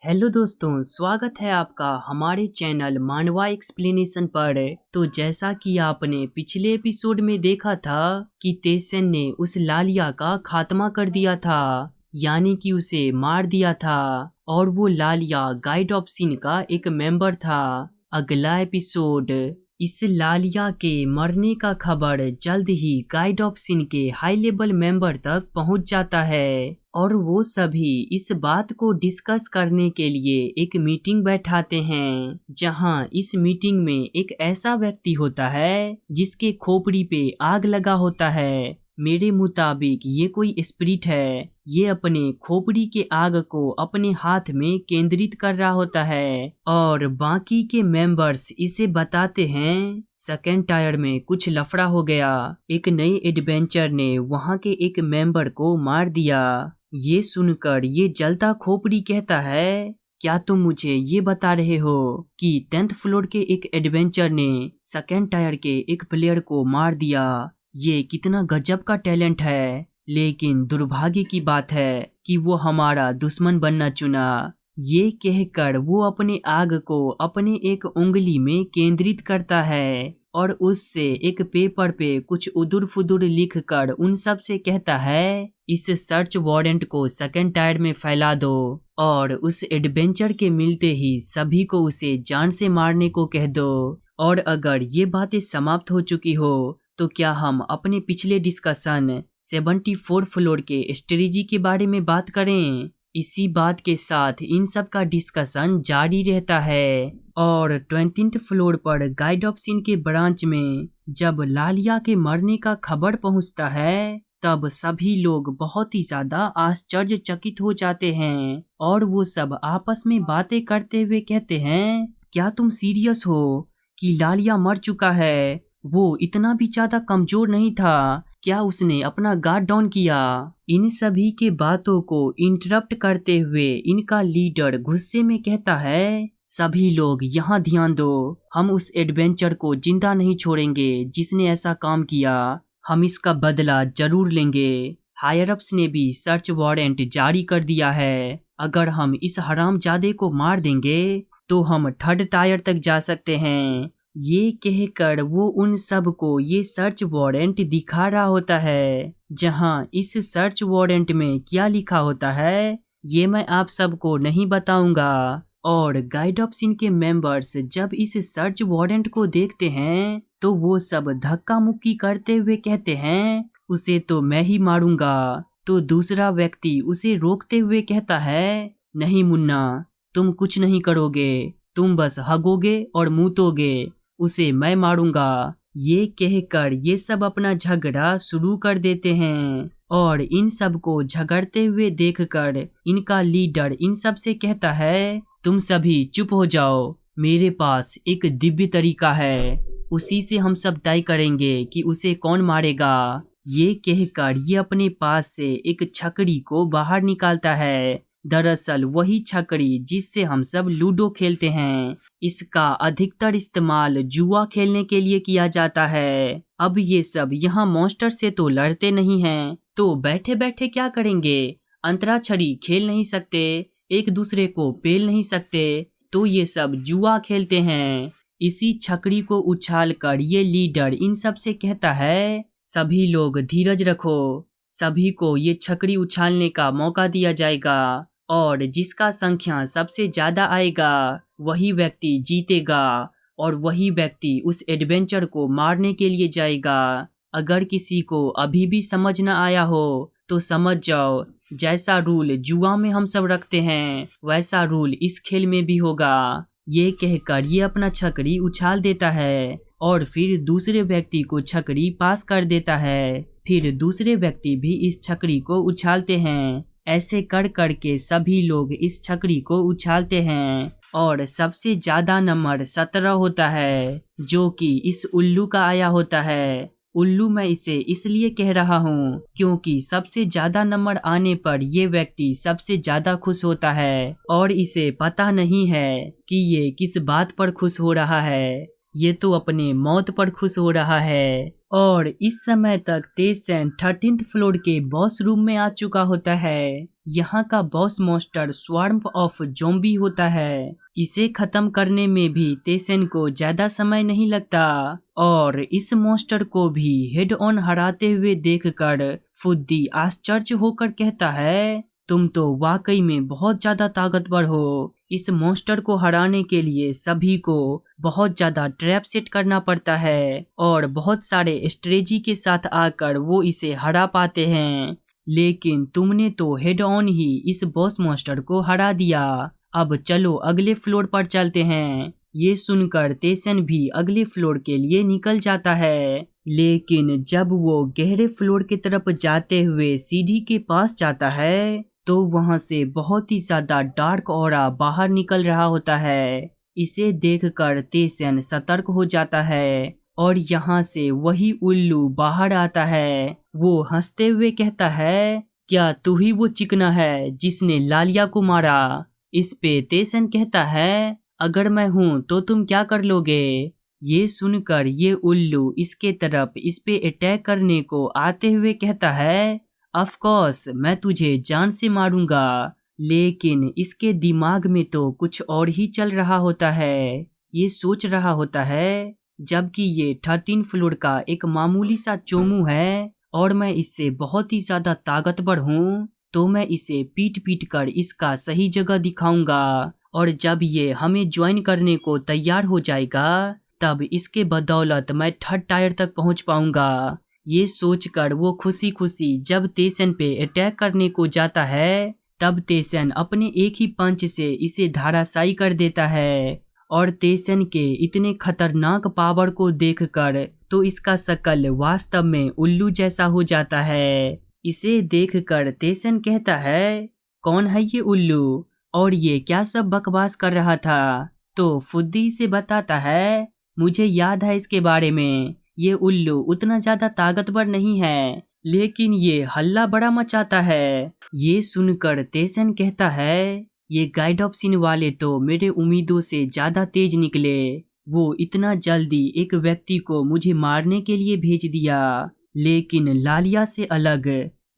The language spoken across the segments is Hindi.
हेलो दोस्तों, स्वागत है आपका हमारे चैनल मानवा एक्सप्लेनेशन पर। तो जैसा कि आपने पिछले एपिसोड में देखा था कि तेसन ने उस लालिया का खात्मा कर दिया था, यानी कि उसे मार दिया था, और वो लालिया गाइड ऑफ सिन का एक मेंबर था। अगला एपिसोड इस लालिया के मरने का खबर जल्द ही गाइड ऑफ सिन के हाई लेवल मेंबर तक पहुंच जाता है और वो सभी इस बात को डिस्कस करने के लिए एक मीटिंग बैठाते हैं, जहां इस मीटिंग में एक ऐसा व्यक्ति होता है जिसके खोपड़ी पे आग लगा होता है। मेरे मुताबिक ये कोई स्पिरिट है। ये अपने खोपड़ी के आग को अपने हाथ में केंद्रित कर रहा होता है और बाकी के मेंबर्स इसे बताते हैं सेकेंड टायर में कुछ लफड़ा हो गया। एक नए एडवेंचर ने वहां के एक मेंबर को मार दिया। ये सुनकर ये जलता खोपड़ी कहता है, क्या तुम मुझे ये बता रहे हो कि 10th फ्लोर के एक एडवेंचर ने सेकेंड टायर के एक प्लेयर को मार दिया? ये कितना गजब का टैलेंट है, लेकिन दुर्भाग्य की बात है कि वो हमारा दुश्मन बनना चुना। ये कहकर वो अपने आग को अपने एक उंगली में केंद्रित करता है और उससे एक पेपर पे कुछ उदुर फुदुर लिख कर उन सब से कहता है, इस सर्च वारंट को सेकेंड टायर में फैला दो और उस एडवेंचर के मिलते ही सभी को उसे जान से मारने को कह दो। और अगर ये बातें समाप्त हो चुकी हो तो क्या हम अपने पिछले डिस्कशन 74 फ्लोर के स्ट्रेटजी के बारे में बात करें। इसी बात के साथ इन सब का डिस्कशन जारी रहता है और 20th फ्लोर पर गाइड ऑफ सिन के ब्रांच में जब लालिया के मरने का खबर पहुंचता है तब सभी लोग बहुत ही ज्यादा आश्चर्यचकित हो जाते हैं और वो सब आपस में बातें करते हुए कहते हैं, क्या तुम सीरियस हो कि लालिया मर चुका है? वो इतना भी ज्यादा कमजोर नहीं था, क्या उसने अपना गार्ड डाउन किया? इन सभी के बातों को इंटरप्ट करते हुए इनका लीडर गुस्से में कहता है, सभी लोग यहाँ ध्यान दो, हम उस एडवेंचर को जिंदा नहीं छोड़ेंगे जिसने ऐसा काम किया। हम इसका बदला जरूर लेंगे। हायर अप्स ने भी सर्च वारंट जारी कर दिया है। अगर हम इस हरामजादे को मार देंगे तो हम 3rd टायर तक जा सकते हैं। ये कहकर वो उन सब को ये सर्च वारंट दिखा रहा होता है, जहां इस सर्च वारंट में क्या लिखा होता है ये मैं आप सबको नहीं बताऊंगा। और गाइड ऑफ सिन के मेंबर्स जब इस सर्च वारंट को देखते हैं तो वो सब धक्का मुक्की करते हुए कहते हैं, उसे तो मैं ही मारूंगा। तो दूसरा व्यक्ति उसे रोकते हुए कहता है, नहीं मुन्ना, तुम कुछ नहीं करोगे, तुम बस हगोगे और मूतोगे, उसे मैं मारूंगा। ये कहकर ये सब अपना झगड़ा शुरू कर देते हैं और इन सब को झगड़ते हुए देखकर इनका लीडर इन सब से कहता है, तुम सभी चुप हो जाओ, मेरे पास एक दिव्य तरीका है, उसी से हम सब तय करेंगे कि उसे कौन मारेगा। ये कहकर ये अपने पास से एक छकड़ी को बाहर निकालता है, दरअसल वही छकड़ी जिससे हम सब लूडो खेलते हैं। इसका अधिकतर इस्तेमाल जुआ खेलने के लिए किया जाता है। अब ये सब यहाँ मॉन्स्टर से तो लड़ते नहीं हैं, तो बैठे बैठे क्या करेंगे? अंतराक्षरी खेल नहीं सकते, एक दूसरे को पेल नहीं सकते, तो ये सब जुआ खेलते हैं। इसी छकड़ी को उछाल कर ये लीडर इन सब से कहता है, सभी लोग धीरज रखो, सभी को ये छकड़ी उछालने का मौका दिया जाएगा और जिसका संख्या सबसे ज्यादा आएगा वही व्यक्ति जीतेगा और वही व्यक्ति उस एडवेंचर को मारने के लिए जाएगा। अगर किसी को अभी भी समझ न आया हो तो समझ जाओ, जैसा रूल जुआ में हम सब रखते हैं वैसा रूल इस खेल में भी होगा। ये कहकर ये अपना छकड़ी उछाल देता है और फिर दूसरे व्यक्ति को छकड़ी पास कर देता है। फिर दूसरे व्यक्ति भी इस छकड़ी को उछालते हैं। ऐसे कर करके सभी लोग इस छकड़ी को उछालते हैं और सबसे ज्यादा नंबर 17 होता है, जो कि इस उल्लू का आया होता है। उल्लू मैं इसे इसलिए कह रहा हूँ क्योंकि सबसे ज्यादा नंबर आने पर ये व्यक्ति सबसे ज्यादा खुश होता है और इसे पता नहीं है कि ये किस बात पर खुश हो रहा है। ये तो अपने मौत पर खुश हो रहा है। और इस समय तक तेसन 13th फ्लोर के बॉस रूम में आ चुका होता है। यहाँ का boss monster swarm of zombie होता है। इसे खत्म करने में भी तेसन को ज्यादा समय नहीं लगता और इस मॉन्स्टर को भी हेड ऑन हराते हुए देखकर फुद्दी आश्चर्य होकर कहता है, तुम तो वाकई में बहुत ज्यादा ताकतवर हो। इस मॉन्स्टर को हराने के लिए सभी को बहुत ज्यादा ट्रैप सेट करना पड़ता है और बहुत सारे स्ट्रेटजी के साथ आकर वो इसे हरा पाते हैं, लेकिन तुमने तो हेड ऑन ही इस बॉस मॉन्स्टर को हरा दिया। अब चलो अगले फ्लोर पर चलते हैं। ये सुनकर तेसन भी अगले फ्लोर के लिए निकल जाता है, लेकिन जब वो गहरे फ्लोर की तरफ जाते हुए सीढ़ी के पास जाता है तो वहां से बहुत ही ज्यादा डार्क ऑरा बाहर निकल रहा होता है। इसे देखकर तेसन सतर्क हो जाता है और यहाँ से वही उल्लू बाहर आता है। वो हंसते हुए कहता है, क्या तू ही वो चिकना है जिसने लालिया को मारा? इस पे तेसन कहता है, अगर मैं हूँ तो तुम क्या कर लोगे? ये सुनकर ये उल्लू इसके तरफ इस पे अटैक करने को आते हुए कहता है, ऑफ कोर्स मैं तुझे जान से मारूंगा। लेकिन इसके दिमाग में तो कुछ और ही चल रहा होता है। ये सोच रहा होता है, जबकि ये 13 फ्लोर का एक मामूली सा चोमू है और मैं इससे बहुत ही ज्यादा ताकतवर हूँ, तो मैं इसे पीट पीट कर इसका सही जगह दिखाऊंगा और जब ये हमें ज्वाइन करने को तैयार हो जाएगा तब इसके बदौलत मैं 3rd टायर तक पहुंच पाऊंगा। ये सोचकर वो खुशी खुशी जब तेसन पे अटैक करने को जाता है तब तेसन अपने एक ही पंच से इसे धराशायी कर देता है और तेसन के इतने खतरनाक पावर को देखकर तो इसका शकल वास्तव में उल्लू जैसा हो जाता है। इसे देखकर तेसन कहता है, कौन है ये उल्लू और ये क्या सब बकवास कर रहा था? तो फुद्दी से बताता है, मुझे याद है इसके बारे में। ये उल्लू उतना ज्यादा ताकतवर नहीं है, लेकिन ये हल्ला बड़ा मचाता है। ये सुनकर तेसन कहता है, ये गाइड ऑफ सीन वाले तो मेरे उम्मीदों से ज्यादा तेज निकले। वो इतना जल्दी एक व्यक्ति को मुझे मारने के लिए भेज दिया, लेकिन लालिया से अलग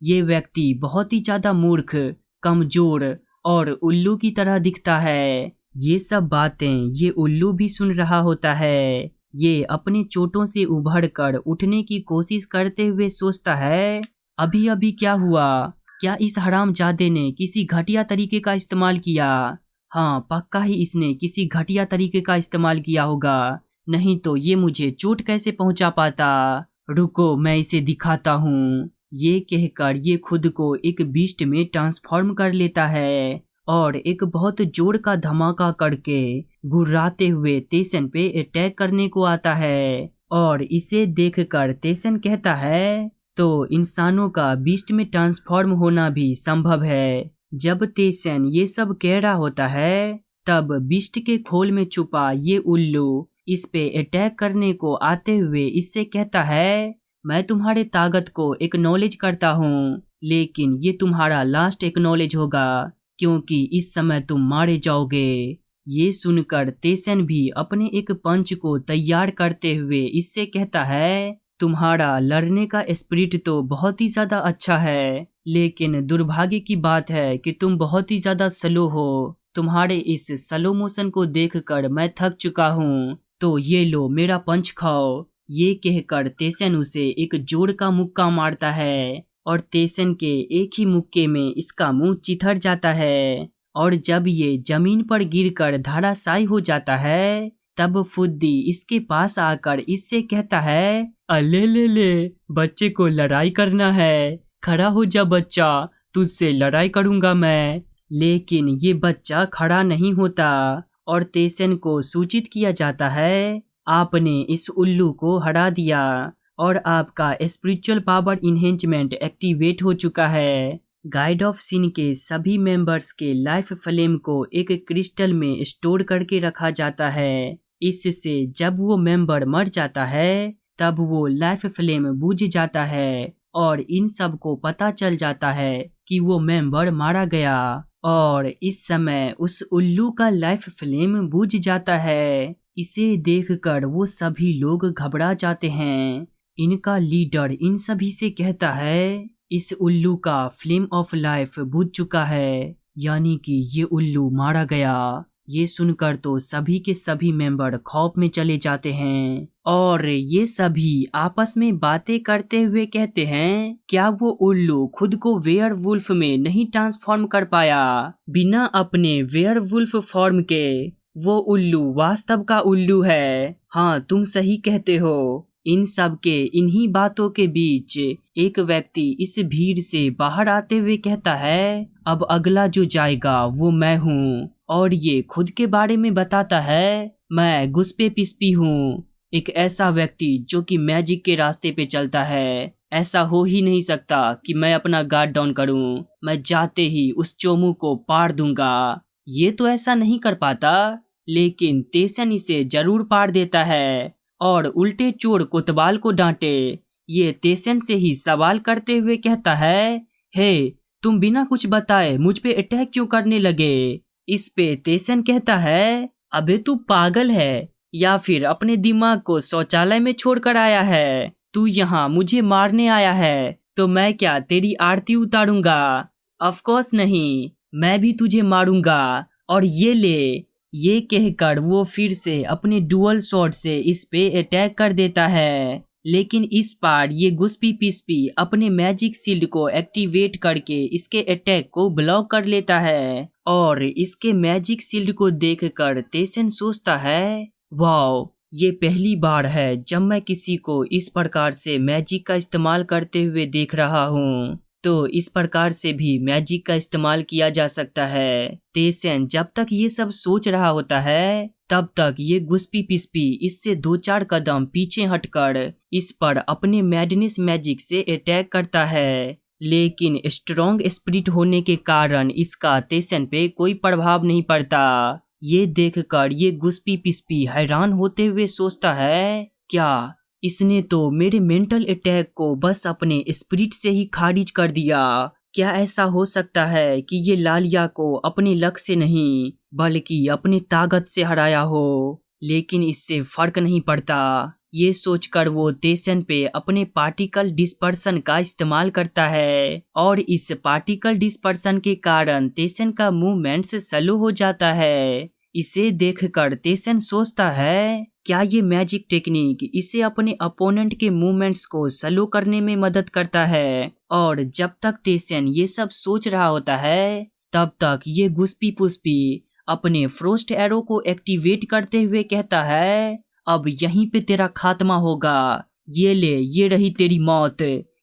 ये व्यक्ति बहुत ही ज्यादा मूर्ख, कमजोर और उल्लू की तरह दिखता है। ये सब बातें ये उल्लू भी सुन रहा होता है। ये अपने चोटों से उभरकर उठने की कोशिश करते हुए सोचता है, अभी अभी क्या हुआ? क्या इस हरामजादे ने किसी घटिया तरीके का इस्तेमाल किया? हाँ, पक्का ही इसने किसी घटिया तरीके का इस्तेमाल किया होगा, नहीं तो ये मुझे चोट कैसे पहुंचा पाता। रुको, मैं इसे दिखाता हूँ। ये कहकर ये खुद को एक बीस्ट में ट्रांसफॉर्म कर लेता है और एक बहुत जोर का धमाका करके गुर्राते हुए तेसन पे अटैक करने को आता है। और इसे देखकर तेसन कहता है, तो इंसानों का बीस्ट में ट्रांसफॉर्म होना भी संभव है। जब तेसन ये सब कह रहा होता है तब बीस्ट के खोल में छुपा ये उल्लू इस पे अटैक करने को आते हुए इससे कहता है, मैं तुम्हारे ताकत को एक्नॉलेज करता हूँ, लेकिन ये तुम्हारा लास्ट एक्नॉलेज होगा क्योंकि इस समय तुम मारे जाओगे। ये सुनकर तेसन भी अपने एक पंच को तैयार करते हुए इससे कहता है, तुम्हारा लड़ने का स्पिरिट तो बहुत ही ज्यादा अच्छा है, लेकिन दुर्भाग्य की बात है कि तुम बहुत ही ज्यादा स्लो हो। तुम्हारे इस स्लो मोशन को देखकर मैं थक चुका हूँ, तो ये लो मेरा पंच खाओ। ये कहकर तेसन उसे एक जोर का मुक्का मारता है और तेसन के एक ही मुक्के में इसका मुंह चिथड़ जाता है और जब ये जमीन पर गिरकर धराशायी हो जाता है तब फुद्दी इसके पास आकर इससे कहता है, अले ले ले, बच्चे को लड़ाई करना है, खड़ा हो जा बच्चा, तुझसे लड़ाई करूंगा मैं। लेकिन ये बच्चा खड़ा नहीं होता और तेसन को सूचित किया जाता है, आपने इस उल्लू को हरा दिया और आपका स्पिरिचुअल पावर इन्हेंसमेंट एक्टिवेट हो चुका है। गाइड ऑफ सीन के सभी मेंबर्स के लाइफ फ्लेम को एक क्रिस्टल में स्टोर करके रखा जाता है। इससे जब वो मेंबर मर जाता है तब वो लाइफ फ्लेम बुझ जाता है और इन सब को पता चल जाता है कि वो मेंबर मारा गया और इस समय उस उल्लू का लाइफ फ्लेम बुझ जाता है। इसे देखकर वो सभी लोग घबरा जाते हैं। इनका लीडर इन सभी से कहता है, इस उल्लू का फ्लेम ऑफ लाइफ बुझ चुका है, यानी कि ये उल्लू मारा गया। ये सुनकर तो सभी के सभी मेंबर खौफ में चले जाते हैं और ये सभी आपस में बातें करते हुए कहते हैं, क्या वो उल्लू खुद को वेयरवुल्फ में नहीं ट्रांसफॉर्म कर पाया? बिना अपने वेयरवुल्फ फॉर्म के वो उल्लू वास्तव का उल्लू है। हाँ, तुम सही कहते हो। इन सब के इन्हीं बातों के बीच एक व्यक्ति इस भीड़ से बाहर आते हुए कहता है, अब अगला जो जाएगा वो मैं हूँ। और ये खुद के बारे में बताता है, मैं गुस्पे पिस्पी हूँ, एक ऐसा व्यक्ति जो कि मैजिक के रास्ते पे चलता है। ऐसा हो ही नहीं सकता कि मैं अपना गार्ड डाउन करूँ, मैं जाते ही उस चोमू को पार दूंगा। ये तो ऐसा नहीं कर पाता, लेकिन तेसन इसे जरूर पार देता है और उल्टे चोर कोतवाल को डांटे। ये तेसन से ही सवाल करते हुए कहता है, हे, तुम बिना कुछ बताए मुझ पे अटैक क्यों करने लगे? इस पे तेसन कहता है, अबे तू पागल है या फिर अपने दिमाग को शौचालय में छोड़कर आया है? तू यहाँ मुझे मारने आया है तो मैं क्या तेरी आरती उतारूंगा? ऑफ कोर्स नहीं, मैं भी तुझे मारूंगा और ये ले। ये कहकर वो फिर से अपने डुअल स्वॉर्ड से इस पे अटैक कर देता है, लेकिन इस बार ये गुस्पी पिस्पी अपने मैजिक शील्ड को एक्टिवेट करके इसके अटैक को ब्लॉक कर लेता है। और इसके मैजिक शील्ड को देखकर तेसन सोचता है, वाओ, ये पहली बार है जब मैं किसी को इस प्रकार से मैजिक का इस्तेमाल करते हुए देख रहा हूँ। तो इस प्रकार से भी मैजिक का इस्तेमाल किया जा सकता है। तेसन जब तक ये सब सोच रहा होता है, तब तक ये गुस्पी पिस्पी इससे 2-4 कदम पीछे हटकर इस पर अपने मैडनेस मैजिक से अटैक करता है। लेकिन स्ट्रॉन्ग स्पिरिट होने के कारण इसका तेसन पे कोई प्रभाव नहीं पड़ता। ये देखकर ये गुस्पी पिस्पी हैरान होते हुए सोचता है, क्या इसने तो मेरे मेंटल अटैक को बस अपने स्पिरिट से ही खारिज कर दिया? क्या ऐसा हो सकता है कि ये लालिया को अपने लक से नहीं बल्कि अपनी ताकत से हराया हो? लेकिन इससे फर्क नहीं पड़ता। ये सोचकर वो तेसन पे अपने पार्टिकल डिस्पर्सन का इस्तेमाल करता है और इस पार्टिकल डिस्पर्सन के कारण तेसन का मूवमेंट स्लो हो जाता है। इसे देखकर तेसन सोचता है, क्या ये मैजिक टेक्निक इसे अपने अपोनेंट के मूवमेंट्स को स्लो करने में मदद करता है? और जब तक तेसन ये सब सोच रहा होता है, तब तक ये गुस्पी पुस्पी अपने फ्रोस्ट एरो को एक्टिवेट करते हुए कहता है, अब यहीं पे तेरा खात्मा होगा, ये ले, ये रही तेरी मौत।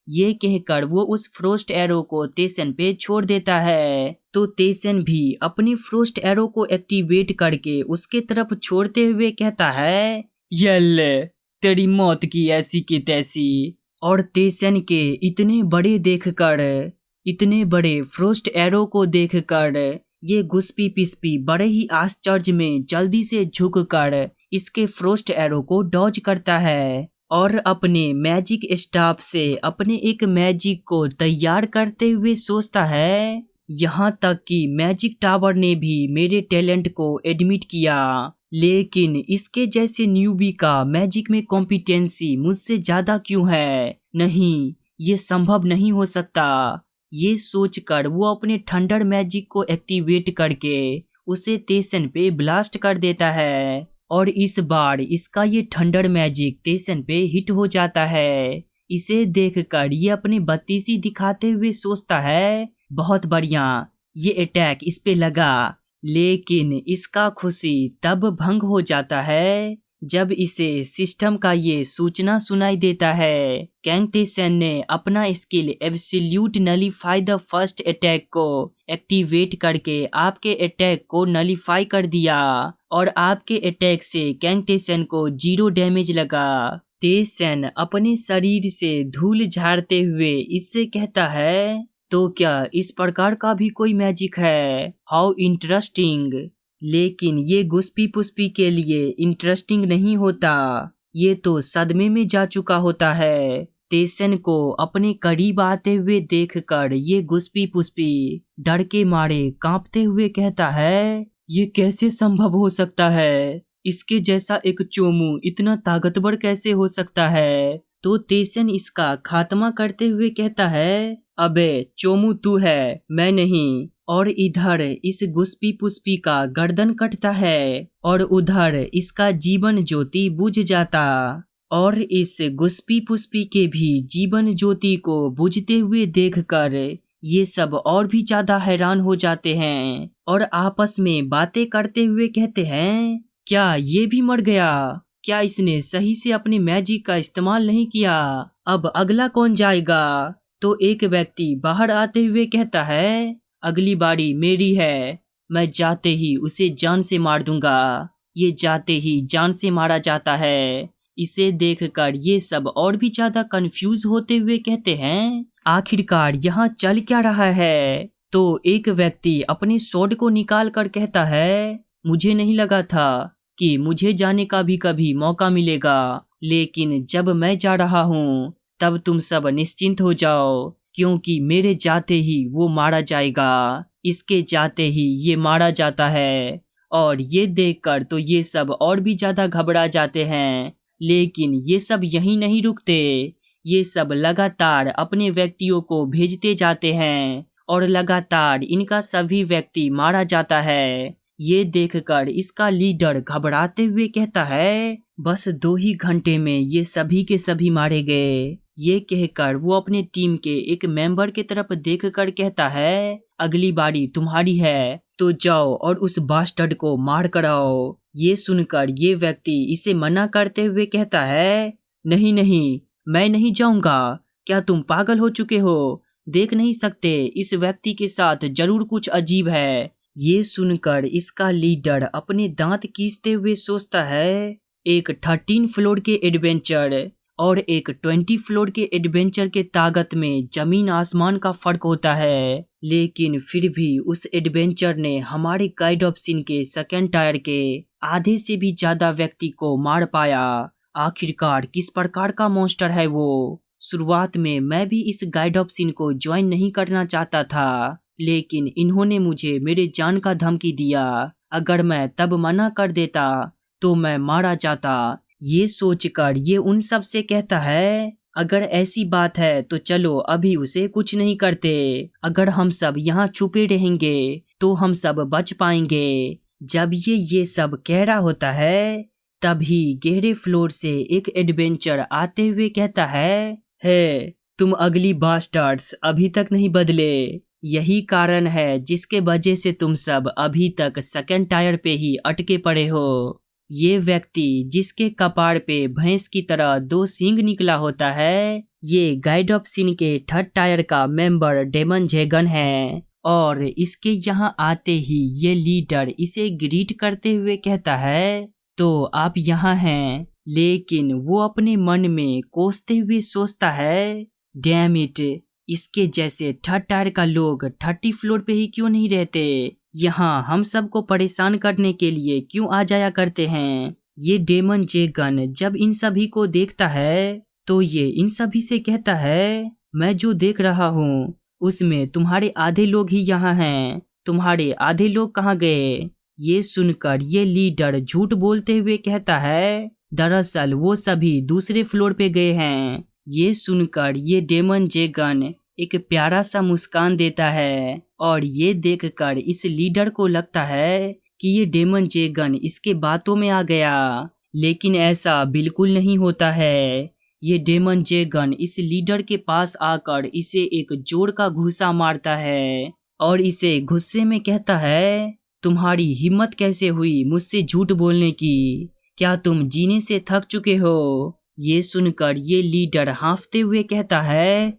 ये कहकर वो उस फ्रोस्ट एरो को तेसन पे छोड़ देता है। तो तेसन भी अपनी फ्रोस्ट एरो को एक्टिवेट करके उसके तरफ छोड़ते हुए कहता है, ये ले, तेरी मौत की ऐसी की तैसी। और तेसन के इतने बड़े फ्रोस्ट एरो को देखकर ये गुस्पी पिस्पी बड़े ही आश्चर्य में जल्दी से झुककर इसके फ्रोस्ट एरो को डॉज करता है और अपने मैजिक स्टाफ से अपने एक मैजिक को तैयार करते हुए सोचता है, यहाँ तक कि मैजिक टावर ने भी मेरे टैलेंट को एडमिट किया, लेकिन इसके जैसे न्यूबी का मैजिक में कॉम्पिटेंसी मुझसे ज्यादा क्यों है? नहीं, ये संभव नहीं हो सकता। ये सोचकर वो अपने थंडर मैजिक को एक्टिवेट करके उसे तेसन पे ब्लास्ट कर देता है और इस बार इसका ये थंडर मैजिक तेसन पे हिट हो जाता है। इसे देखकर ये अपनी बत्तीसी दिखाते हुए सोचता है, बहुत बढ़िया, ये अटैक इस पे लगा। लेकिन इसका खुशी तब भंग हो जाता है जब इसे सिस्टम का ये सूचना सुनाई देता है, कैंग तेसन ने अपना skill absolute nullify the first attack को एक्टिवेट करके आपके अटैक को नलीफाई कर दिया और आपके अटैक से कैंग तेसन को 0 डैमेज लगा। तेसन अपने शरीर से धूल झाड़ते हुए इससे कहता है, तो क्या इस प्रकार का भी कोई मैजिक है? How interesting. लेकिन ये गुस्पी पुस्पी के लिए इंटरेस्टिंग नहीं होता, ये तो सदमे में जा चुका होता है। तेसन को अपने करीब आते हुए देखकर ये गुस्पी पुस्पी डर के मारे कांपते हुए कहता है, ये कैसे संभव हो सकता है? इसके जैसा एक चोमू इतना ताकतवर कैसे हो सकता है। तो तेसन इसका खात्मा करते हुए कहता है, अबे चोमू तू है, मैं नहीं। और इधर इस गुस्पी पुष्पी का गर्दन कटता है और उधर इसका जीवन ज्योति बुझ जाता। और इस गुस्पी पुष्पी के भी जीवन ज्योति को बुझते हुए देखकर ये सब और भी ज्यादा हैरान हो जाते हैं और आपस में बातें करते हुए कहते हैं, क्या ये भी मर गया? क्या इसने सही से अपने मैजिक का इस्तेमाल नहीं किया? अब अगला कौन जाएगा? तो एक व्यक्ति बाहर आते हुए कहता है, अगली बारी मेरी है, मैं जाते ही उसे जान से मार दूंगा। ये जाते ही जान से मारा जाता है। इसे देखकर ये सब और भी ज्यादा कंफ्यूज होते हुए कहते हैं, आखिरकार यहाँ चल क्या रहा है? तो एक व्यक्ति अपने स्वॉर्ड को निकाल कर कहता है, मुझे नहीं लगा था कि मुझे जाने का भी कभी मौका मिलेगा, लेकिन जब मैं जा रहा हूँ तब तुम सब निश्चिंत हो जाओ, क्योंकि मेरे जाते ही वो मारा जाएगा। इसके जाते ही ये मारा जाता है। और ये देखकर तो ये सब और भी ज्यादा घबरा जाते हैं। लेकिन ये सब यहीं नहीं रुकते, ये सब लगातार अपने व्यक्तियों को भेजते जाते हैं और लगातार इनका सभी व्यक्ति मारा जाता है। ये देखकर इसका लीडर घबराते हुए कहता है, बस 2 ही घंटे में ये सभी के सभी मारे गए। ये कहकर वो अपने टीम के एक मेंबर के तरफ देखकर कहता है, अगली बारी तुम्हारी है, तो जाओ और उस बास्टर्ड को मार कर आओ। ये सुनकर ये व्यक्ति इसे मना करते हुए कहता है, नहीं नहीं, मैं नहीं जाऊंगा। क्या तुम पागल हो चुके हो? देख नहीं सकते इस व्यक्ति के साथ जरूर कुछ अजीब है। ये सुनकर इसका लीडर अपने दांत कीसते हुए सोचता है, एक 13 फ्लोर के एडवेंचर और एक 20 फ्लोर के एडवेंचर के ताकत में जमीन आसमान का फर्क होता है। लेकिन फिर भी उस एडवेंचर ने हमारे गाइड ऑफ सीन के सेकंड टायर के आधे से भी ज्यादा व्यक्ति को मार पाया। आखिरकार किस प्रकार का मॉन्स्टर है वो? शुरुआत में मैं भी इस गाइड ऑफ सीन को ज्वाइन नहीं करना चाहता था, लेकिन इन्होंने मुझे मेरे जान का धमकी दिया। अगर मैं तब मना कर देता तो मैं मारा जाता। ये सोचकर ये उन सब से कहता है, अगर ऐसी बात है तो चलो अभी उसे कुछ नहीं करते। अगर हम सब यहाँ छुपे रहेंगे तो हम सब बच पाएंगे। जब ये सब कह रहा होता है तभी गहरे फ्लोर से एक एडवेंचर आते हुए कहता है, तुम अगली बास्टर्ड्स अभी तक नहीं बदले। यही कारण है जिसके वजह से तुम सब अभी तक सेकंड टायर पे ही अटके पड़े हो। ये व्यक्ति जिसके कपार पे भैंस की तरह 2 सींग निकला होता है, ये गाइड ऑफ सीन के 3rd टायर का मेंबर डेमन जेगन है। और इसके यहाँ आते ही ये लीडर इसे ग्रीट करते हुए कहता है, तो आप यहाँ हैं। लेकिन वो अपने मन में कोसते हुए सोचता है, डैम इट, इसके जैसे 3rd टायर का लोग 30 फ्लोर पे ही क्यों नहीं रहते? यहाँ हम सबको परेशान करने के लिए क्यों आ जाया करते हैं? ये डेमन जेगन जब इन सभी को देखता है तो ये इन सभी से कहता है, मैं जो देख रहा हूँ उसमें तुम्हारे आधे लोग ही यहाँ हैं। तुम्हारे आधे लोग कहाँ गए? ये सुनकर ये लीडर झूठ बोलते हुए कहता है, दरअसल वो सभी दूसरे फ्लोर पे गए हैं। ये सुनकर ये डेमन जेगन एक प्यारा सा मुस्कान देता है और ये देखकर इस लीडर को लगता है कि ये डेमन जेगन इसके बातों में आ गया। लेकिन ऐसा बिल्कुल नहीं होता है। ये डेमन जेगन इस लीडर के पास आकर इसे एक जोर का घूंसा मारता है और इसे गुस्से में कहता है, तुम्हारी हिम्मत कैसे हुई मुझसे झूठ बोलने की? क्या तुम जीने से थक चुके हो? ये सुनकर ये लीडर हांफते हुए कहता है,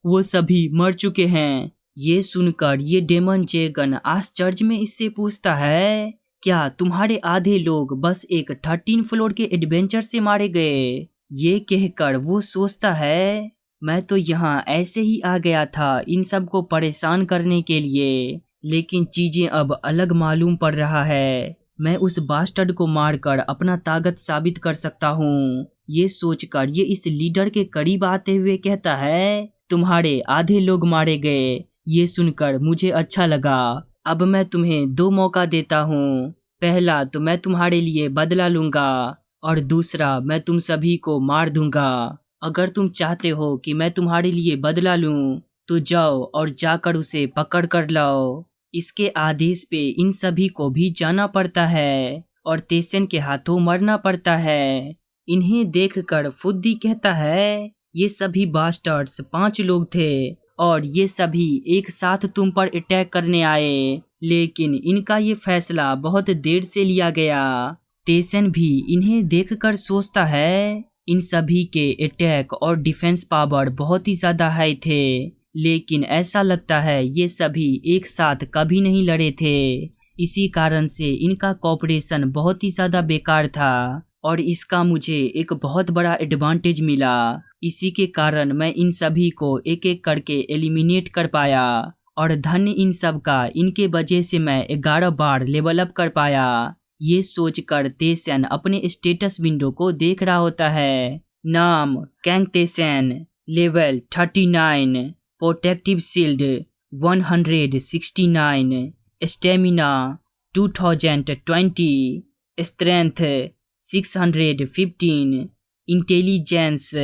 वो सभी मर चुके हैं। ये सुनकर ये डेमन जेगन आश्चर्य में इससे पूछता है, क्या तुम्हारे आधे लोग बस एक 13 फ्लोर के एडवेंचर से मारे गए? ये कहकर वो सोचता है, मैं तो यहाँ ऐसे ही आ गया था इन सब को परेशान करने के लिए, लेकिन चीजें अब अलग मालूम पड़ रहा है। मैं उस बास्टर्ड को मारकर अपना ताकत साबित कर सकता हूँ। ये सोचकर ये इस लीडर के करीब आते हुए कहता है, तुम्हारे आधे लोग मारे गए। ये सुनकर मुझे अच्छा लगा। अब मैं तुम्हें 2 मौका देता हूँ। पहला तो मैं तुम्हारे लिए बदला लूंगा और दूसरा मैं तुम सभी को मार दूंगा। अगर तुम चाहते हो कि मैं तुम्हारे लिए बदला लूं तो जाओ और जाकर उसे पकड़ कर लाओ। इसके आदेश पे इन सभी को भी जाना पड़ता है और तेसन के हाथों मरना पड़ता है। इन्हें देखकर फुद्दी कहता है, ये सभी बास्टर्ड्स 5 लोग थे और ये सभी एक साथ तुम पर अटैक करने आए, लेकिन इनका ये फैसला बहुत देर से लिया गया। तेसन भी इन्हें देखकर सोचता है, इन सभी के अटैक और डिफेंस पावर बहुत ही ज्यादा हाई थे, लेकिन ऐसा लगता है ये सभी एक साथ कभी नहीं लड़े थे। इसी कारण से इनका कॉपरेशन बहुत ही ज्यादा बेकार था और इसका मुझे एक बहुत बड़ा एडवांटेज मिला। इसी के कारण मैं इन सभी को एक एक करके एलिमिनेट कर पाया और धन्य इन सब का, इनके वजह से मैं 11 बार लेवल अप कर पाया। ये सोचकर तेसन अपने स्टेटस विंडो को देख रहा होता है। नाम कैंग तेसन, level 39, protective shield 169, stamina 2020, strength 615, intelligence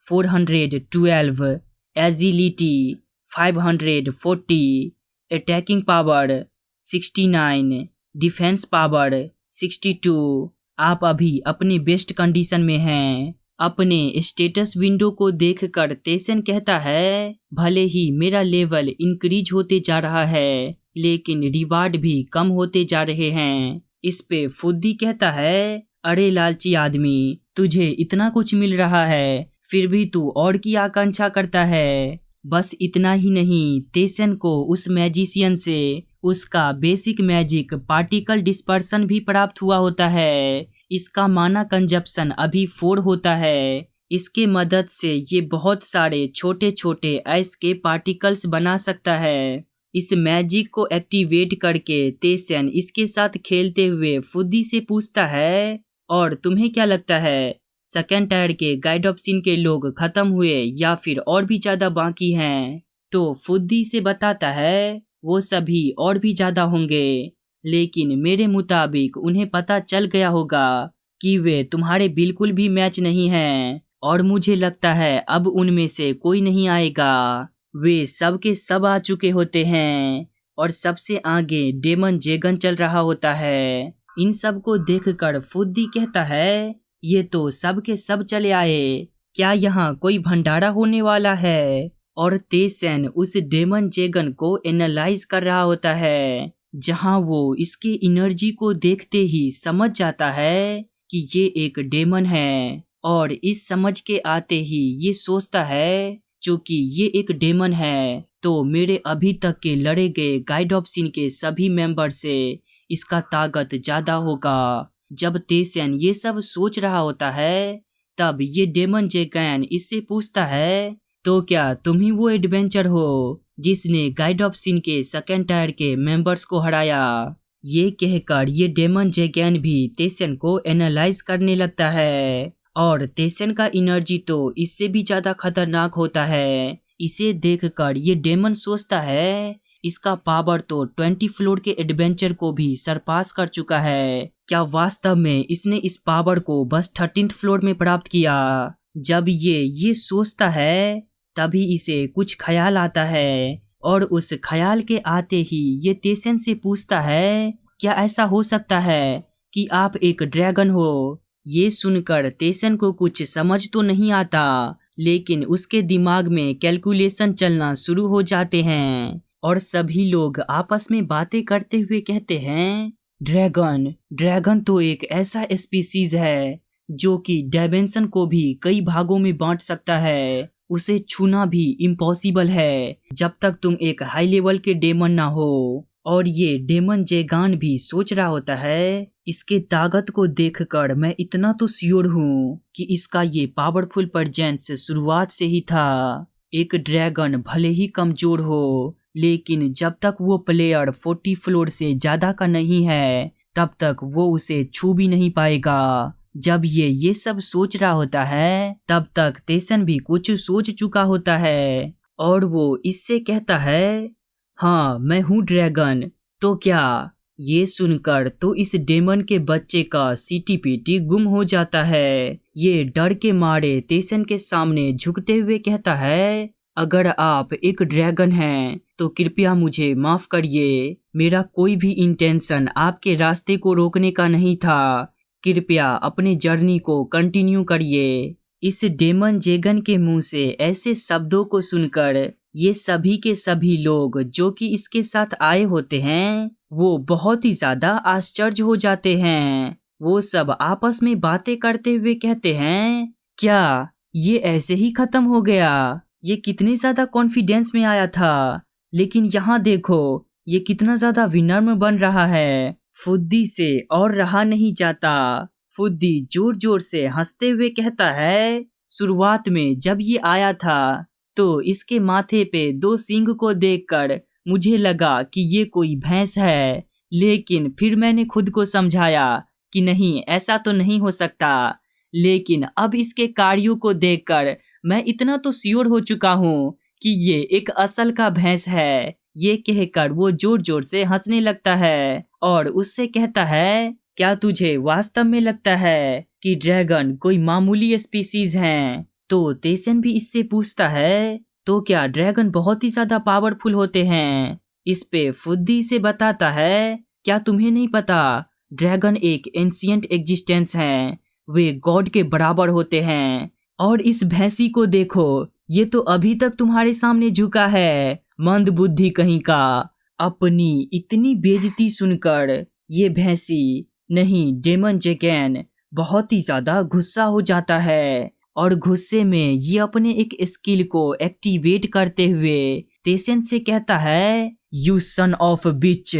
412, agility 540, attacking power 69, defence power 62। आप अभी अपने बेस्ट कंडीशन में हैं। अपने स्टेटस विंडो को देखकर तेसन कहता है, भले ही मेरा लेवल इंक्रीज होते जा रहा है, लेकिन रिवार्ड भी कम होते जा रहे हैं। इस पे फुद्दी कहता है, अरे लालची आदमी, तुझे इतना कुछ मिल रहा है, फिर भी तू और की आकांक्षा करता है। बस इतना ही नहीं, तेसन को उस मैजिशियन से उसका बेसिक मैजिक पार्टिकल डिस्पर्सन भी प्राप्त हुआ होता है। इसका माना कंजप्शन अभी 4 होता है। इसके मदद से ये बहुत सारे छोटे छोटे आइस के पार्टिकल्स बना सकता है। इस मैजिक को एक्टिवेट करके तेसन इसके साथ खेलते हुए फुद्दी से पूछता है, और तुम्हें क्या लगता है, सेकेंड टायर के गाइड ऑफ सीन के लोग खत्म हुए या फिर और भी ज्यादा बाकी हैं? तो फुद्दी से बताता है, वो सभी और भी ज्यादा होंगे, लेकिन मेरे मुताबिक उन्हें पता चल गया होगा कि वे तुम्हारे बिल्कुल भी मैच नहीं हैं, और मुझे लगता है अब उनमें से कोई नहीं आएगा। वे सब के सब आ चुके होते हैं और सबसे आगे डेमन जेगन चल रहा होता है। इन सब को देखकर फुद्दी कहता है, ये तो सब के सब चले आए, क्या यहाँ कोई भंडारा होने वाला है? और तेसन उस डेमन जेगन को एनालाइज कर रहा होता है, जहाँ वो इसके एनर्जी को देखते ही समझ जाता है कि ये एक डेमन है। और इस समझ के आते ही ये सोचता है, चूंकि ये एक डेमन है तो मेरे अभी तक के लड़े गए गाइड ऑफ सीन के सभी मेंबर से इसका ताकत ज्यादा होगा। जब तेसन ये सब सोच रहा होता है, तब ये डेमन जेगन इससे पूछता है, तो क्या तुम ही वो एडवेंचर हो जिसने गाइड ऑफ सीन के सेकेंड टायर के मेंबर्स को हराया? ये कहकर ये डेमन जेगन भी तेसन को एनालाइज करने लगता है, और तेसन का एनर्जी तो इससे भी ज्यादा खतरनाक होता है। इसे देखकर ये डेमन सोचता है, इसका पावर तो 20 फ्लोर के एडवेंचर को भी सरपास कर चुका है। क्या वास्तव में इसने इस पावर को बस 13th फ्लोर में प्राप्त किया? जब ये सोचता है, तभी इसे कुछ ख्याल आता है, और उस ख्याल के आते ही ये तेसन से पूछता है, क्या ऐसा हो सकता है कि आप एक ड्रैगन हो? ये सुनकर तेसन को कुछ समझ तो नहीं आता, लेकिन उसके दिमाग में कैलकुलेशन चलना शुरू हो जाते हैं और सभी लोग आपस में बातें करते हुए कहते हैं, ड्रैगन तो एक ऐसा स्पीसीज है जो कि डायमेंशन को भी कई भागों में बांट सकता है। उसे छूना भी इम्पॉसिबल है जब तक तुम एक हाई लेवल के डेमन ना हो। और ये डेमन जेगान भी सोच रहा होता है, इसके ताकत को देखकर मैं इतना तो श्योर हूँ कि इसका ये पावरफुल प्रेजेंस शुरुआत से ही था। एक ड्रैगन भले ही कमजोर हो, लेकिन जब तक वो प्लेयर 40 फ्लोर से ज्यादा का नहीं है, तब तक वो उसे छू भी नहीं पाएगा। जब ये सब सोच रहा होता है, तब तक तेसन भी कुछ सोच चुका होता है, और वो इससे कहता है, हाँ मैं हूँ ड्रैगन, तो क्या ये सुनकर तो इस डेमन के बच्चे का सीटी-पीटी गुम हो जाता है। ये डर के मारे तेसन के सामने झुकते हुए कहता है, अगर आप एक ड्रैगन हैं तो कृपया मुझे माफ करिए। मेरा कोई भी इंटेंशन आपके रास्ते को रोकने का नहीं था। कृपया अपने जर्नी को कंटिन्यू करिए। इस डेमन जेगन के मुंह से ऐसे शब्दों को सुनकर ये सभी के सभी लोग जो कि इसके साथ आए होते हैं वो बहुत ही ज्यादा आश्चर्य हो जाते हैं। वो सब आपस में बातें करते हुए कहते हैं, क्या ये ऐसे ही खत्म हो गया? ये कितने ज्यादा कॉन्फिडेंस में आया था, लेकिन यहाँ देखो ये कितना ज्यादा विनम्र बन रहा है। फुद्दी से और रहा नहीं जाता। फुद्दी जोर जोर से हंसते हुए कहता है, शुरुआत में जब ये आया था तो इसके माथे पे 2 सींग को देखकर मुझे लगा कि ये कोई भैंस है, लेकिन फिर मैंने खुद को समझाया कि नहीं, ऐसा तो नहीं हो सकता। लेकिन अब इसके कार्यों को देखकर मैं इतना तो श्योर हो चुका हूँ कि ये एक असल का भैंस है। ये कहकर वो जोर जोर से हंसने लगता है और उससे कहता है, क्या तुझे वास्तव में लगता है कि ड्रैगन कोई मामूली स्पीसीज हैं? तो तेसन भी इससे पूछता है, तो क्या ड्रैगन बहुत ही ज्यादा पावरफुल होते हैं? इस पे फुद्दी से बताता है, क्या तुम्हें नहीं पता, ड्रैगन एक एंशिएंट एग्जिस्टेंस हैं। वे गॉड के बराबर होते हैं। और इस भैंसी को देखो, ये तो अभी तक तुम्हारे सामने झुका है, मंद बुद्धि कहीं का। अपनी इतनी बेइज्जती सुनकर ये भैंसी नहीं डेमन जेगन बहुत ही ज्यादा गुस्सा हो जाता है और गुस्से में ये अपने एक स्किल को एक्टिवेट करते हुए तेसन से कहता है, यू सन ऑफ बिच,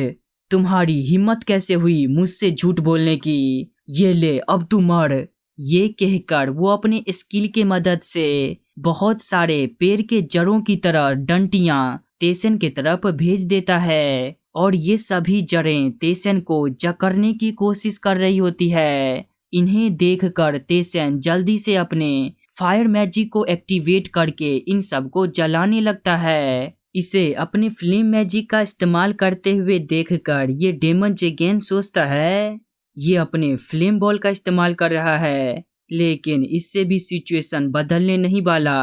तुम्हारी हिम्मत कैसे हुई मुझसे झूठ बोलने की? ये ले अब तू मर। ये कहकर वो अपने स्किल के मदद से बहुत सारे पेड़ के जड़ों की तरह डंटियां तेसन के तरफ भेज देता है और ये सभी जड़ें तेसन को जकड़ने की कोशिश कर रही होती है। इन्हें देखकर तेसन जल्दी से अपने फायर मैजिक को एक्टिवेट करके इन सब को जलाने लगता है। इसे अपने फ्लेम मैजिक का इस्तेमाल करते हुए देखकर ये डेमन जेगन सोचता है ये अपने फ्लेम बॉल का इस्तेमाल कर रहा है, लेकिन इससे भी सिचुएशन बदलने नहीं वाला।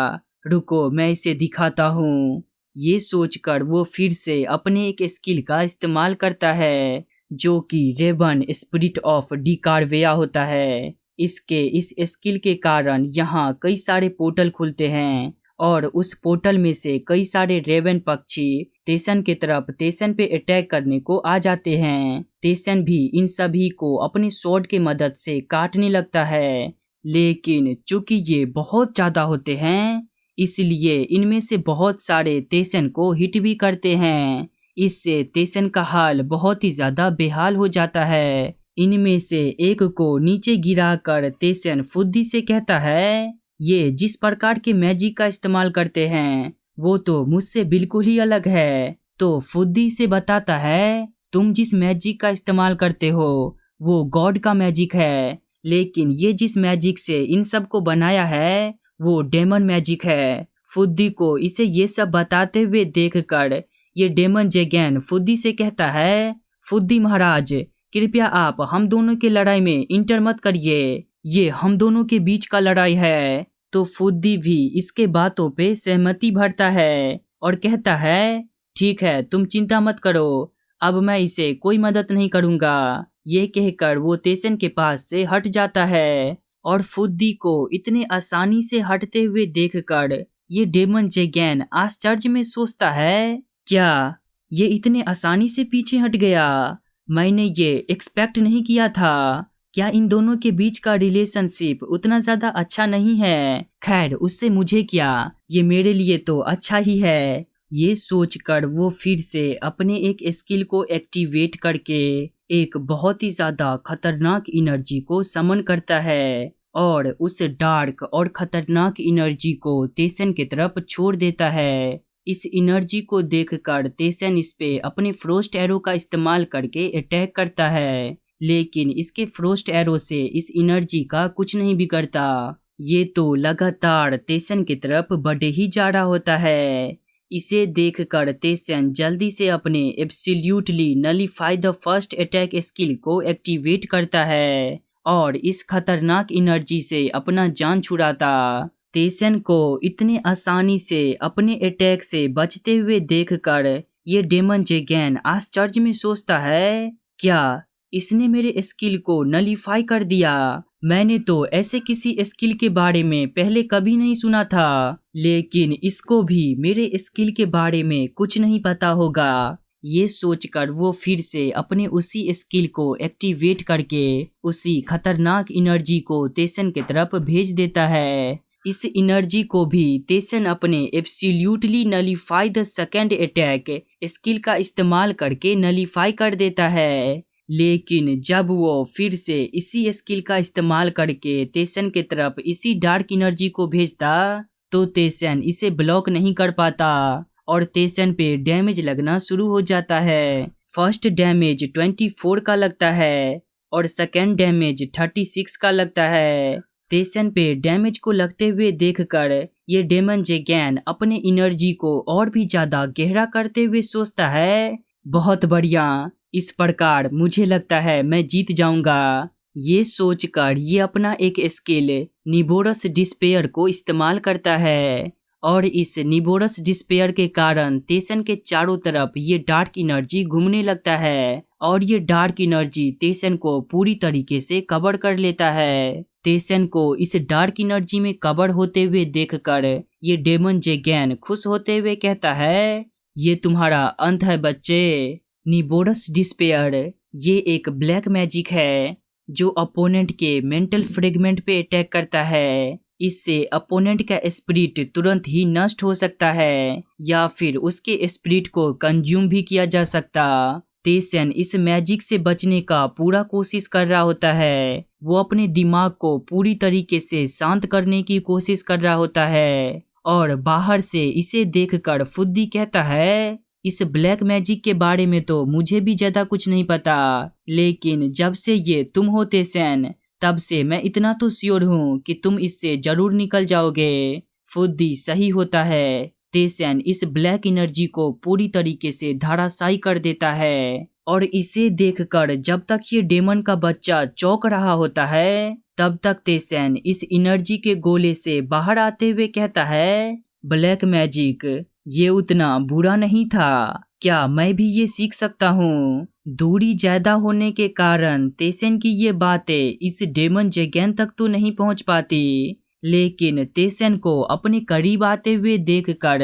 रुको, मैं इसे दिखाता हूँ। ये सोचकर वो फिर से अपने एक स्किल का इस्तेमाल करता है जो कि रेवन स्पिरिट ऑफ डिकारवेया होता है। इसके इस स्किल के कारण यहाँ कई सारे पोर्टल खुलते हैं और उस पोर्टल में से कई सारे रेवन पक्षी तेसन के तरफ तेसन पे अटैक करने को आ जाते हैं। तेसन भी इन सभी को अपने स्वॉर्ड के मदद से काटने लगता है, लेकिन चूंकि ये बहुत ज्यादा होते हैं इसलिए इनमें से बहुत सारे तेसन को हिट भी करते हैं। इससे तेसन का हाल बहुत ही ज्यादा बेहाल हो जाता है। इनमें से एक को नीचे गिराकर तेसन फुद्दी से कहता है, ये जिस प्रकार के मैजिक का इस्तेमाल करते हैं वो तो मुझसे बिल्कुल ही अलग है। तो फुद्दी से बताता है, तुम जिस मैजिक का इस्तेमाल करते हो वो गॉड का मैजिक है, लेकिन ये जिस मैजिक से इन सब को बनाया है वो डेमन मैजिक है। फुद्दी को इसे ये सब बताते हुए देखकर ये डेमन जेगन फुद्दी से कहता है, फुद्दी महाराज, कृपया आप हम दोनों की लड़ाई में इंटर मत करिए, ये हम दोनों के बीच का लड़ाई है। तो फुद्दी भी इसके बातों पे सहमति भरता है और कहता है, ठीक है, तुम चिंता मत करो, अब मैं इसे कोई मदद नहीं करूंगा। ये कहकर वो तेसन के पास से हट जाता है और फुद्दी को इतने आसानी से हटते हुए देखकर ये डेमन जेगन आश्चर्य में सोचता है, क्या ये इतने आसानी से पीछे हट गया? मैंने ये एक्सपेक्ट नहीं किया था। क्या इन दोनों के बीच का रिलेशनशिप उतना ज्यादा अच्छा नहीं है? खैर, उससे मुझे क्या, ये मेरे लिए तो अच्छा ही है। ये सोचकर वो फिर से अपने एक स्किल को एक्टिवेट करके एक बहुत ही ज्यादा खतरनाक एनर्जी को समन करता है और उस डार्क और खतरनाक एनर्जी को तेसन की तरफ छोड़ देता है। इस एनर्जी को देखकर तेसन इस पे अपने फ्रोस्ट एरो का इस्तेमाल करके अटैक करता है, लेकिन इसके फ्रोस्ट एरो से इस एनर्जी का कुछ नहीं बिगड़ता। ये तो लगातार तेसन की तरफ बढ़े ही जा रहा होता है। इसे देखकर तेसन जल्दी से अपने absolutely nullify the first attack skill को एक्टिवेट करता है और इस खतरनाक एनर्जी से अपना जान छुड़ाता। तेसन को इतने आसानी से अपने अटैक से बचते हुए देखकर ये डेमन जैगन आश्चर्य में सोचता है, क्या इसने मेरे स्किल को नलीफाई कर दिया? मैंने तो ऐसे किसी स्किल के बारे में पहले कभी नहीं सुना था, लेकिन इसको भी मेरे स्किल के बारे में कुछ नहीं पता होगा। ये सोचकर वो फिर से अपने उसी स्किल को एक्टिवेट करके उसी खतरनाक एनर्जी को तेसन की तरफ भेज देता है। इस एनर्जी को भी तेसन अपने absolutely nullify the second attack skill का इस्तेमाल करके नलीफाई कर देता है। लेकिन जब वो फिर से इसी स्किल का इस्तेमाल करके तेसन की तरफ इसी डार्क एनर्जी को भेजता तो तेसन इसे ब्लॉक नहीं कर पाता और तेसन पे डैमेज लगना शुरू हो जाता है। फर्स्ट डैमेज 24 का लगता है और सेकंड डैमेज 36 का लगता है। तेसन पे डैमेज को लगते हुए देखकर ये डेमन जैगन अपने एनर्जी को और भी ज्यादा गहरा करते हुए सोचता है, बहुत बढ़िया, इस प्रकार मुझे लगता है मैं जीत जाऊंगा। ये सोचकर ये अपना एक स्किल निबोरस डिस्पेयर को इस्तेमाल करता है और इस निबोरस डिस्पेयर के कारण तेसन के चारों तरफ ये डार्क एनर्जी घूमने लगता है और ये डार्क एनर्जी तेसन को पूरी तरीके से कवर कर लेता है। तेसन को इस डार्क एनर्जी में कवर होते हुए देखकर ये डेमन जैगन खुश होते हुए कहता है, ये तुम्हारा अंत है बच्चे। निबोरस डिस्पेयर ये एक ब्लैक मैजिक है जो अपोनेंट के मेंटल फ्रेगमेंट पे अटैक करता है। इससे अपोनेंट का स्पिरिट तुरंत ही नष्ट हो सकता है या फिर उसके स्पिरिट को कंज्यूम भी किया जा सकता। तेसन इस मैजिक से बचने का पूरा कोशिश कर रहा होता है। वो अपने दिमाग को पूरी तरीके से शांत करने की कोशिश कर रहा होता है और बाहर से इसे देखकर फुद्दी कहता है, इस ब्लैक मैजिक के बारे में तो मुझे भी ज्यादा कुछ नहीं पता, लेकिन जब से ये तुम हो तेसन तब से मैं इतना तो श्योर हूँ कि तुम इससे जरूर निकल जाओगे। फुद्दी सही होता है। तेसन इस ब्लैक एनर्जी को पूरी तरीके से धराशायी कर देता है और इसे देखकर जब तक ये डेमन का बच्चा चौंक रहा होता है तब तक तेसन इस एनर्जी के गोले से बाहर आते हुए कहता है, ब्लैक मैजिक ये उतना बुरा नहीं था, क्या मैं भी ये सीख सकता हूँ? दूरी ज्यादा होने के कारण तेसन की ये बातें इस डेमन जैगन तक तो नहीं पहुँच पाती, लेकिन तेसन को अपने करीब आते हुए देखकर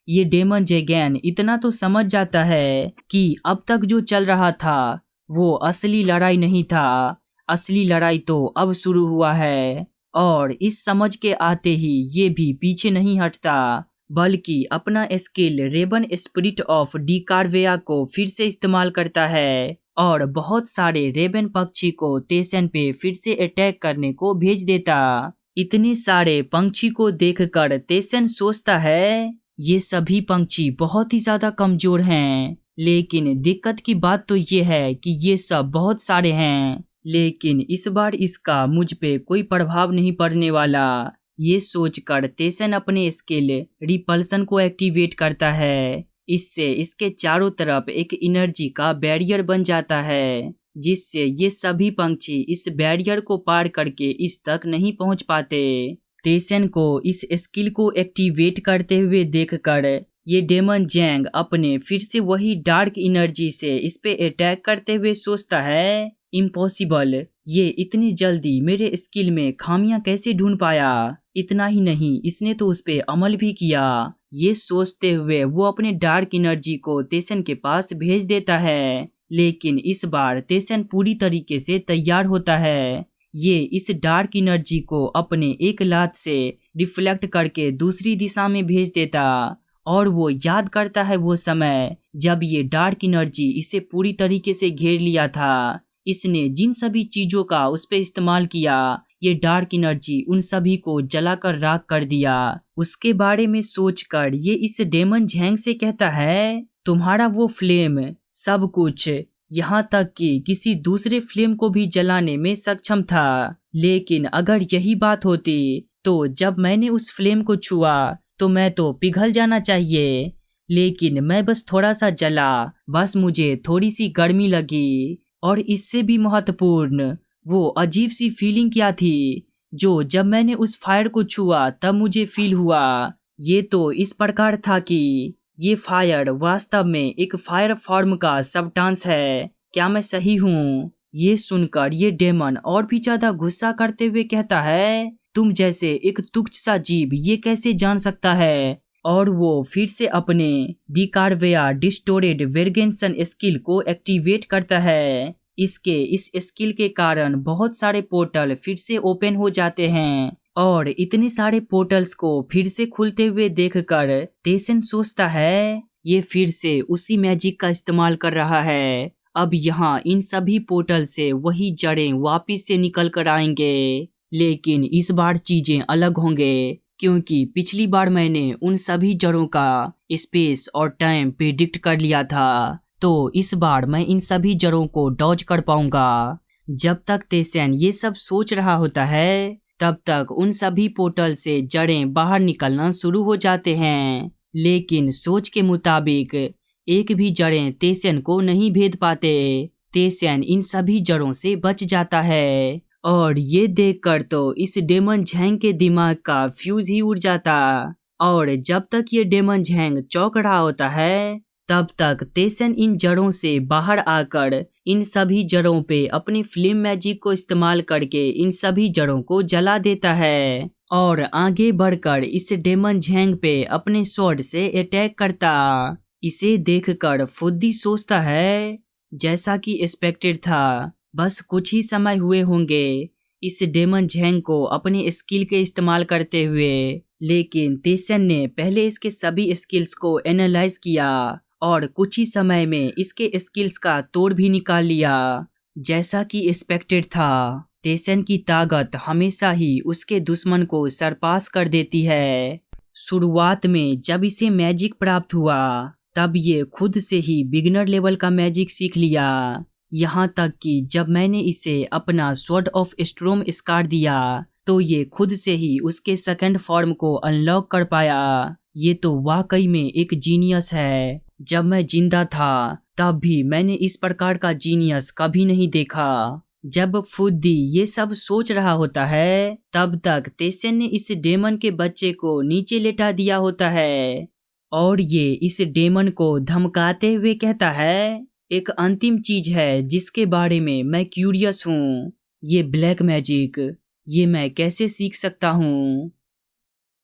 ये डेमन जैगन इतना तो समझ जाता है कि अब तक जो चल रहा था वो असली लड़ाई नहीं था, असली लड़ाई तो अब शुरू हुआ है। और इस समझ के आते ही ये भी पीछे नहीं हटता बल्कि अपना स्किल रेबन स्पिरिट ऑफ डिकारवेया को फिर से इस्तेमाल करता है और बहुत सारे रेबन पक्षी को तेसन पे फिर से अटैक करने को भेज देता। इतने सारे पंछी को देखकर तेसन सोचता है, ये सभी पंछी बहुत ही ज्यादा कमजोर हैं, लेकिन दिक्कत की बात तो ये है कि ये सब बहुत सारे हैं, लेकिन इस बार इसका मुझ पे कोई प्रभाव नहीं पड़ने वाला। ये सोचकर तेसन अपने स्किल रिपल्सन को एक्टिवेट करता है। इससे इसके चारों तरफ एक एनर्जी का बैरियर बन जाता है जिससे ये सभी पंछी इस बैरियर को पार करके इस तक नहीं पहुंच पाते। तेसन को इस स्किल को एक्टिवेट करते हुए देखकर ये डेमन जैंग अपने फिर से वही डार्क एनर्जी से इस पे अटैक करते हुए सोचता है, इम्पॉसिबल, ये इतनी जल्दी मेरे स्किल में खामियां कैसे ढूंढ पाया? इतना ही नहीं, इसने तो उस पे अमल भी किया। ये सोचते हुए वो अपने डार्क एनर्जी को तेसन के पास भेज देता है, लेकिन इस बार तेसन पूरी तरीके से तैयार होता है। ये इस डार्क एनर्जी को अपने एक लात से रिफ्लेक्ट करके दूसरी दिशा में भेज देता और वो याद करता है वो समय जब ये डार्क एनर्जी इसे पूरी तरीके से घेर लिया था। इसने जिन सभी चीजों का उस पे इस्तेमाल किया, ये डार्क एनर्जी उन सभी को जलाकर राख कर दिया। उसके बारे में सोचकर ये इस डेमन जैंग से कहता है, तुम्हारा वो फ्लेम सब कुछ, यहाँ तक कि किसी दूसरे फ्लेम को भी जलाने में सक्षम था, लेकिन अगर यही बात होती तो जब मैंने उस फ्लेम को छुआ तो मैं तो पिघल जाना चाहिए। लेकिन मैं बस थोड़ा सा जला, बस मुझे थोड़ी सी गर्मी लगी। और इससे भी महत्वपूर्ण, वो अजीब सी फीलिंग क्या थी जो जब मैंने उस फायर को छुआ तब मुझे फील हुआ। ये तो इस प्रकार था कि ये फायर वास्तव में एक फायर फॉर्म का सब्सटेंस है। क्या मैं सही हूँ? ये सुनकर ये डेमन और भी ज्यादा गुस्सा करते हुए कहता है, तुम जैसे एक तुच्छ सा जीव ये कैसे जान सकता है? और वो फिर से अपने डिकार्वेया डिस्टोरेड वेर्गेंसन स्किल को एक्टिवेट करता है। इस स्किल के कारण बहुत सारे पोर्टल फिर से ओपन हो जाते हैं और इतने सारे पोर्टल्स को फिर से खुलते हुए देखकर तेसन सोचता है ये फिर से उसी मैजिक का इस्तेमाल कर रहा है। अब यहाँ इन सभी पोर्टल से वही जड़ें वापिस से निकल कर आएंगे, लेकिन इस बार चीजें अलग होंगे क्योंकि पिछली बार मैंने उन सभी जड़ों का स्पेस और टाइम प्रिडिक्ट कर लिया था। तो इस बार मैं इन सभी जड़ों को डॉज कर पाऊंगा। जब तक तेसन ये सब सोच रहा होता है तब तक उन सभी पोर्टल से जड़ें बाहर निकलना शुरू हो जाते हैं, लेकिन सोच के मुताबिक एक भी जड़ें तेसन को नहीं भेद पाते। तेसन इन सभी जड़ों से बच जाता है और ये देखकर तो इस डेमन झैंग के दिमाग का फ्यूज ही उड़ जाता। और जब तक ये डेमन झैंग चौंक रहा होता है तब तक तेसन इन जड़ों से बाहर आकर इन सभी जड़ों पे अपने फ्लेम मैजिक को इस्तेमाल करके इन सभी जड़ों को जला देता है और आगे बढ़कर इस डेमन झैंग पे अपने स्वॉर्ड से अटैक करता। इसे देखकर फुद्दी सोचता है, जैसा कि एक्सपेक्टेड था, बस कुछ ही समय हुए होंगे इस डेमन झैंग को अपने स्किल के इस्तेमाल करते हुए, लेकिन तेसन ने पहले इसके सभी स्किल्स को एनालाइज किया और कुछ ही समय में इसके स्किल्स का तोड़ भी निकाल लिया। जैसा कि एक्सपेक्टेड था, तेसन की ताकत हमेशा ही उसके दुश्मन को सरपास कर देती है। शुरुआत में जब इसे मैजिक प्राप्त हुआ तब ये खुद से ही बिगिनर लेवल का मैजिक सीख लिया, यहाँ तक कि जब मैंने इसे अपना स्वॉर्ड ऑफ स्ट्रोम स्कार दिया तो ये खुद से ही उसके सेकंड फॉर्म को अनलॉक कर पाया। ये तो वाकई में एक जीनियस है। जब मैं जिंदा था तब भी मैंने इस प्रकार का जीनियस कभी नहीं देखा। जब फुद्दी ये सब सोच रहा होता है तब तक तेसन ने इस डेमन के बच्चे को नीचे लेटा दिया होता है और ये इस डेमन को धमकाते हुए कहता है, एक अंतिम चीज है जिसके बारे में मैं क्यूरियस हूँ, ये ब्लैक मैजिक, ये मैं कैसे सीख सकता हूँ?